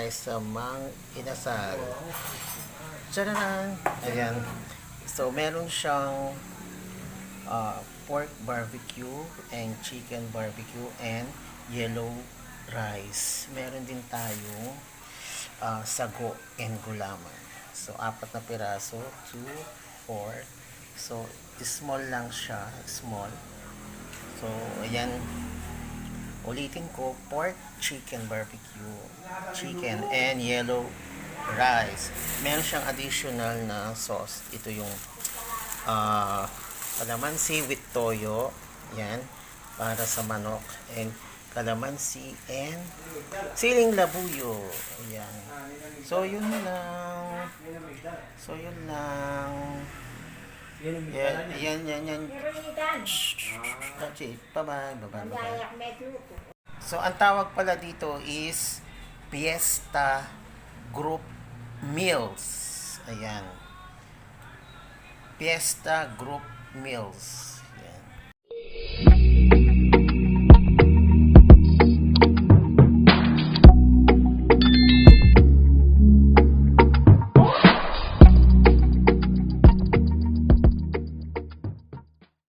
rice sa Mang Inasal. Tcharan! Ayan. So, meron siyang pork barbecue and chicken barbecue and yellow rice. Meron din tayong sago and gulaman. So, 4 na piraso, 2, 4. So, small lang siya. Small. So, ayan. Ulitin ko, pork, chicken barbecue, chicken, and yellow rice. Meron siyang additional na sauce. Ito yung kalamansi with toyo. Yan. Para sa manok. And kalamansi and siling labuyo. Ayan. So, yun lang. So, yun lang. Yan. Bye-bye. So, ang tawag pala dito is Fiesta Group Meals. Ayan. Fiesta Group Meals.